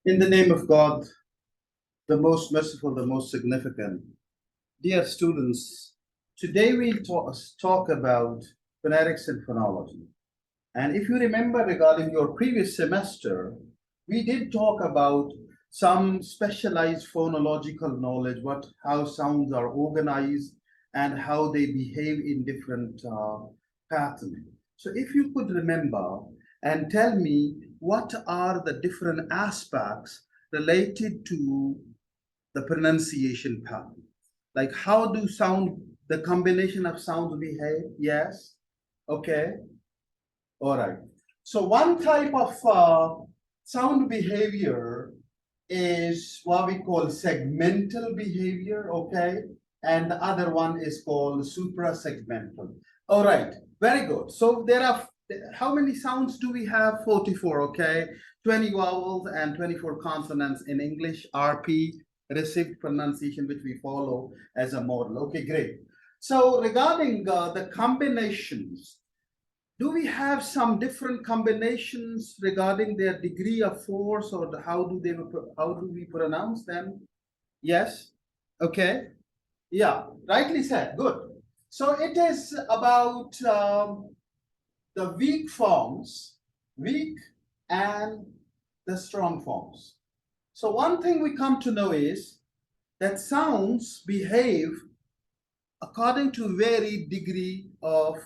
In the name of God, the most merciful, the most significant. Dear students, today we'll talk about phonetics and phonology. And if you remember regarding your previous semester, we did talk about some specialized phonological knowledge, how sounds are organized and how they behave in different patterns. So if you could remember and tell me what are the different aspects related to the pronunciation pattern. Like how do the combination of sounds behave? Yes. Okay. All right. So one type of sound behavior is what we call segmental behavior, okay? And the other one is called suprasegmental. All right, very good. So there are, how many sounds do we have? 44, okay? 20 vowels and 24 consonants in English, RP, received pronunciation, which we follow as a model. Okay, great. So regarding the combinations, do we have some different combinations regarding their degree of force, or how do we pronounce them? Yes. Okay. Yeah. Rightly said. Good. So it is about the weak forms, weak and the strong forms. So one thing we come to know is that sounds behave according to varied degree of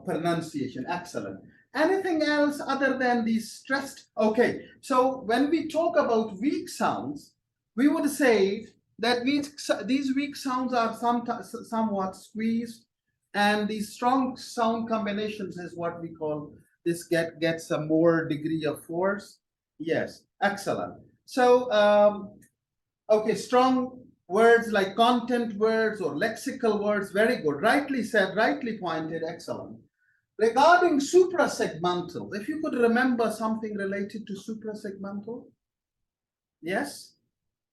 pronunciation. Excellent. Anything else other than these stressed? Okay, so when we talk about weak sounds, we would say that these weak sounds are somewhat squeezed, and these strong sound combinations is what we call this gets a more degree of force. Yes, excellent. So okay, strong words like content words or lexical words, very good. Rightly said, rightly pointed, excellent. Regarding suprasegmental, if you could remember something related to suprasegmental. Yes?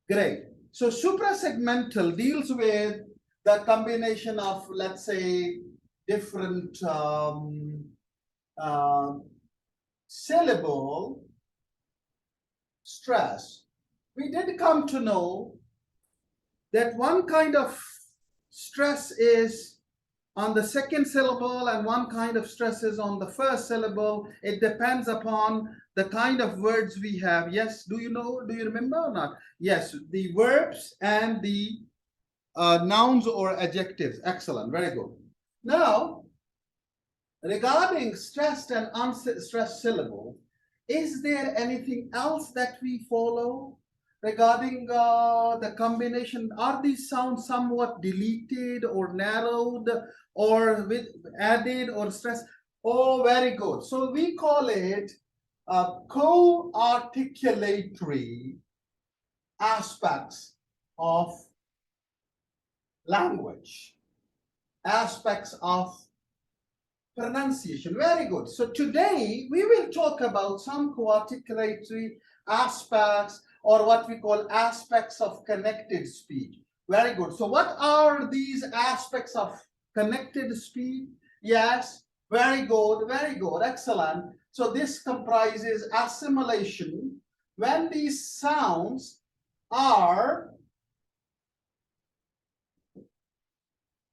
Great. So suprasegmental deals with the combination of, let's say, different syllable stress. We did come to know that one kind of stress is on the second syllable and one kind of stress is on the first syllable. It depends upon the kind of words we have. Yes, do you remember or not? Yes, the verbs and the nouns or adjectives. Excellent, very good. Now, regarding stressed and unstressed syllable, is there anything else that we follow regarding the combination? Are these sounds somewhat deleted or narrowed or with added or stressed? Oh, very good. So we call it coarticulatory aspects of language, aspects of pronunciation. Very good. So today we will talk about some coarticulatory aspects, or what we call aspects of connected speech. Very good. So what are these aspects of connected speech? Yes, very good, excellent. So this comprises assimilation, when these sounds are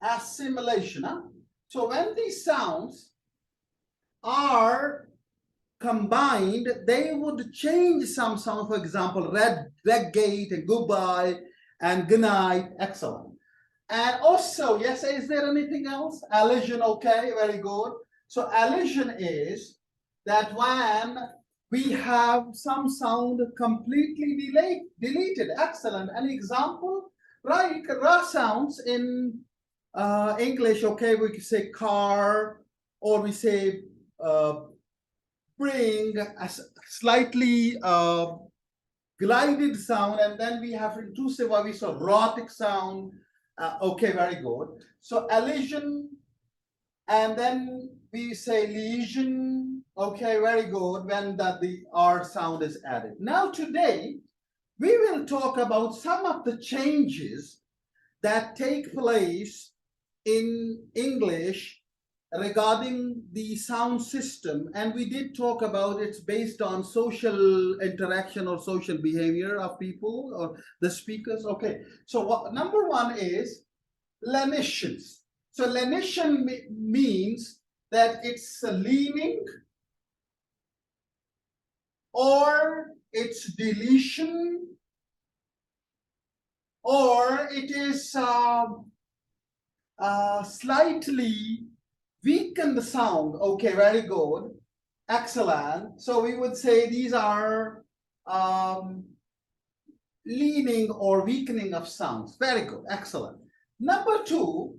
assimilation. So when these sounds are combined, they would change some sound. For example, gate and goodbye and good night. Excellent. And also, yes, is there anything else? Elision, okay, very good. So elision is that when we have some sound completely deleted. Excellent. An example, right? Ra sounds in English, okay, we could say car, or we say bring a slightly glided sound, and then we have intrusive, what we saw rhotic sound. Okay, very good. So elision, and then we say lesion. Okay, very good, when the R sound is added. Now today, we will talk about some of the changes that take place in English regarding the sound system, and we did talk about it's based on social interaction or social behavior of people or the speakers. Okay, so what number one is lenitions. So lenition means that it's a leaning or it's deletion or it is slightly weaken the sound. Okay, very good. Excellent. So we would say these are leaning or weakening of sounds. Very good. Excellent. Number two,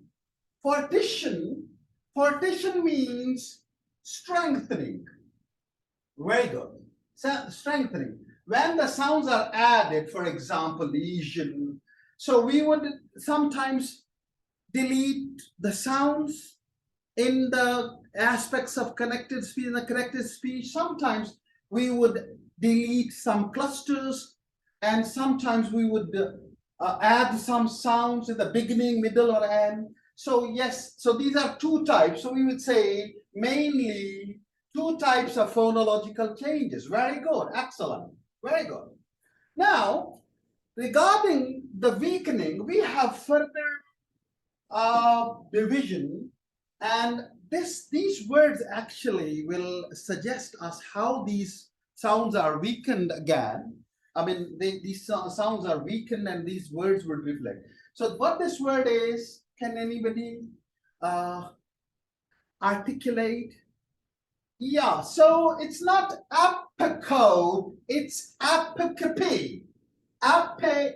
fortition. Fortition means strengthening. Very good. Strengthening. When the sounds are added, for example, lesion, so we would sometimes delete the sounds in the aspects of connected speech, in the connected speech. Sometimes we would delete some clusters, and sometimes we would add some sounds in the beginning, middle, or end. So yes, so these are two types. So we would say mainly two types of phonological changes. Very good, excellent, very good. Now, regarding the weakening, we have further division, and these words actually will suggest us how these sounds are weakened again. I mean, these sounds are weakened and these words would reflect. So what this word is, can anybody articulate? Yeah, so it's not apocope, it's apocope. Apocope.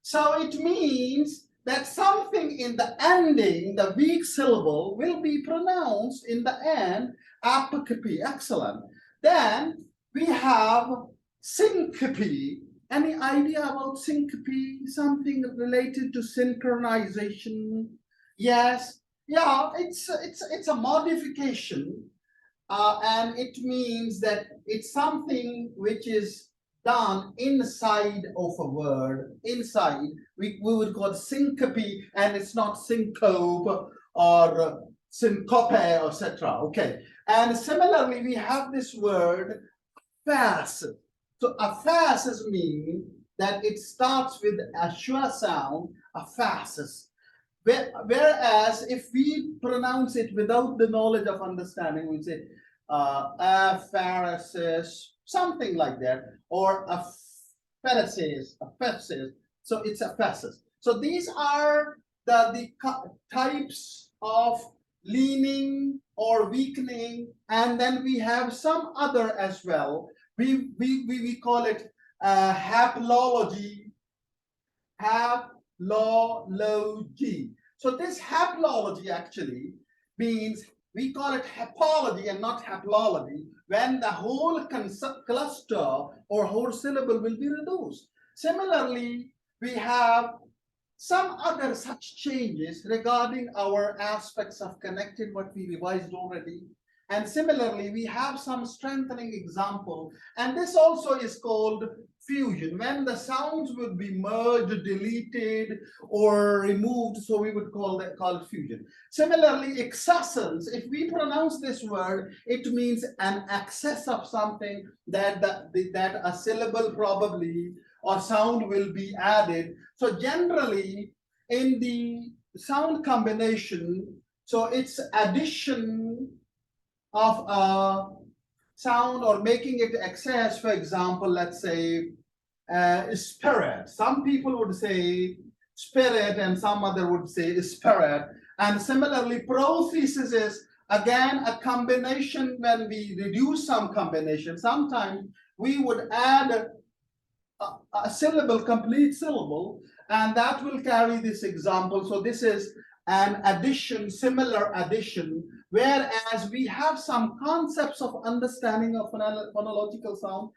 So it means that something in the ending, the weak syllable, will be pronounced in the end, apocope. Excellent. Then we have syncope. Any idea about syncope? Something related to synchronization? Yes. Yeah, it's a modification, and it means that it's something which is done inside of a word. Inside, we would call it syncope, and it's not syncope or syncope, etc. Okay, and similarly, we have this word aphaeresis. So aphaeresis means that it starts with a schwa sound, aphaeresis. Whereas if we pronounce it without the knowledge of understanding, we say aphaeresis, something like that, or aphaeresis. So it's aphaeresis. So these are the types of leaning or weakening, and then we have some other as well. We call it haplology. Haplology. So this haplology actually means, we call it hapology and not haplology, when the whole cluster or whole syllable will be reduced. Similarly, we have some other such changes regarding our aspects of connected, what we revised already. And similarly, we have some strengthening example, and this also is called fusion, when the sounds would be merged, deleted, or removed, so we would call it fusion. Similarly, excrescence, if we pronounce this word, it means an excess of something, that a syllable probably or sound will be added. So generally, in the sound combination, so it's addition of a sound or making it excess. For example, let's say spirit. Some people would say spirit and some other would say spirit. And similarly, prothesis is again a combination. When we reduce some combination, sometimes we would add a syllable, complete syllable, and that will carry this example. So this is an addition, similar addition, whereas we have some concepts of understanding of phonological sound.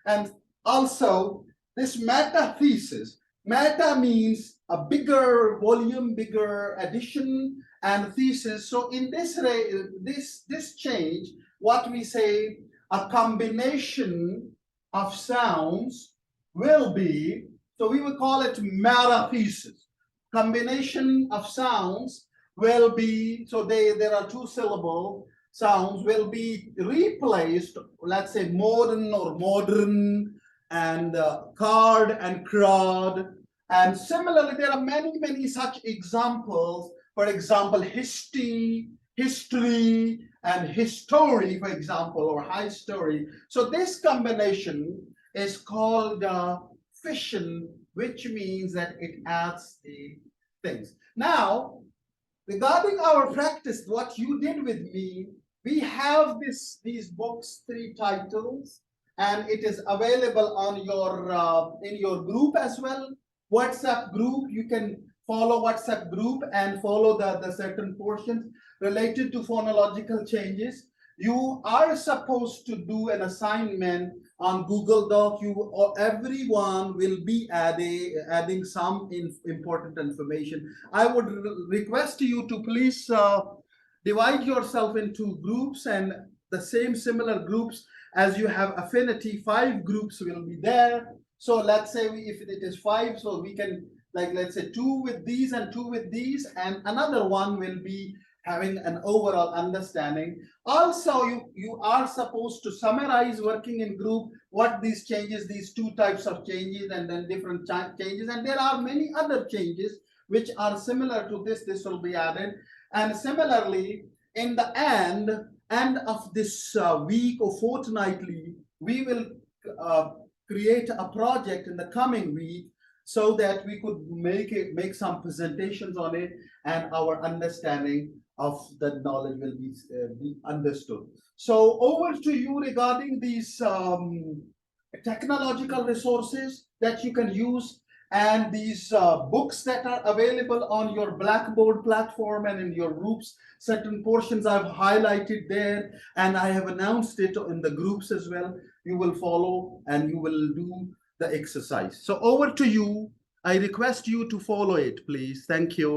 And also this metathesis. Meta means a bigger volume, bigger addition, and thesis. So in this change, what we say, a combination of sounds will be, so we would call it metathesis. Combination of sounds will be, so there are two syllable sounds will be replaced, let's say modern or modern, and card and crowd. And similarly, there are many such examples. For example, history, and history, for example, or high story. So this combination is called fission, which means that it adds the things. Now, regarding our practice, what you did with me, we have these books, 3 titles, and it is available on your in your group as well. WhatsApp group, you can follow WhatsApp group and follow the certain portions related to phonological changes. You are supposed to do an assignment on Google Doc. Everyone will be adding some important information. I would request you to please divide yourself into groups, and the similar groups as you have affinity. 5 groups will be there. So let's say if it is 5, so we can, like, let's say 2 with these and 2 with these, and another one will be having an overall understanding. Also, you are supposed to summarize working in group, what these changes, these 2 types of changes, and then different changes. And there are many other changes which are similar to this will be added. And similarly, in the end of this week or fortnightly, we will create a project in the coming week so that we could make some presentations on it, and our understanding of the knowledge will be understood. So over to you regarding these technological resources that you can use, and these books that are available on your Blackboard platform and in your groups. Certain portions I've highlighted there, and I have announced it in the groups as well. You will follow and you will do the exercise. So over to you. I request you to follow it, please. Thank you.